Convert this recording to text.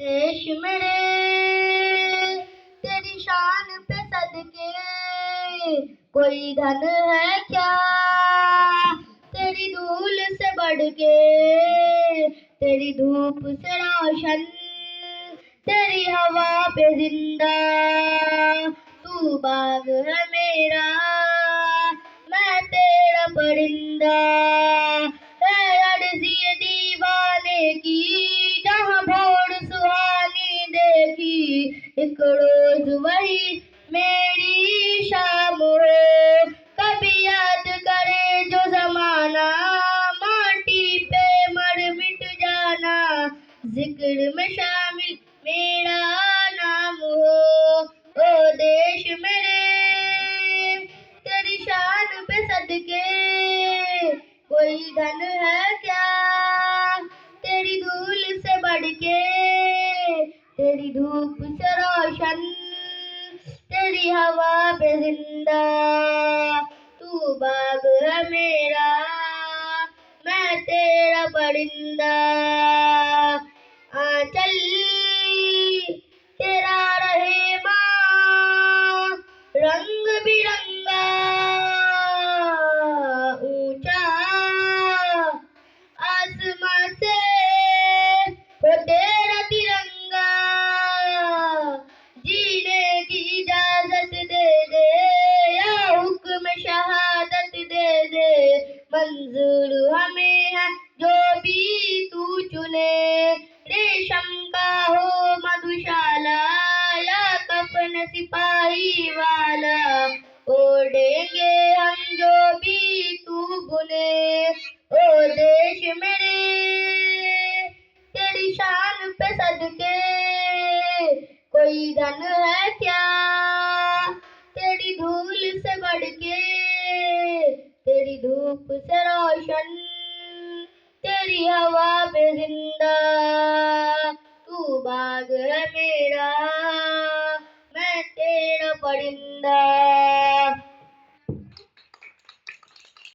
देश मेरे तेरी शान पे सदके कोई धन है क्या तेरी धूल से बढ़ के, तेरी धूप से रोशन, तेरी हवा पे जिंदा। तू बाग है मेरा, मैं तेरा परिंदा। है अर्ज़ी दीवाने की, जहाँ भोर सुहानी देखी। एक रोज वही मेरी शाम हो, कभी याद करे जो जमाना, माटी पे मर मिट जाना, जिक्र में शामिल मेरा नाम हो। ओ देश मेरे तेरी शान पे सदके कोई धन है क्या तेरी धूल से बढ़ के, तेरी धूप से रोशन, तेरी हवा पे जिंदा। तू बाग है मेरा, मैं तेरा परिंदा। चल तेरा रहे माँ रंग बिरंगा, ऊंचा आसमां से हो तेरा तिरंगा। जीने की इजाजत दे दे या हुक्म शहादत दे दे, मंजूर हमें है जो भी तू चुने। रेशम का हो मधुशाला या कफन सिपाही वाला, ओढ़ेंगे हम जो भी तू बुने। ओ देश मेरे तेरी शान पे सदके कोई धन है क्या तेरी धूल से बढ़ के, तेरी धूप से रोशन, तेरी हवा पे जिंदा। तू बाग है मेरा, मैं तेरा परिंदा।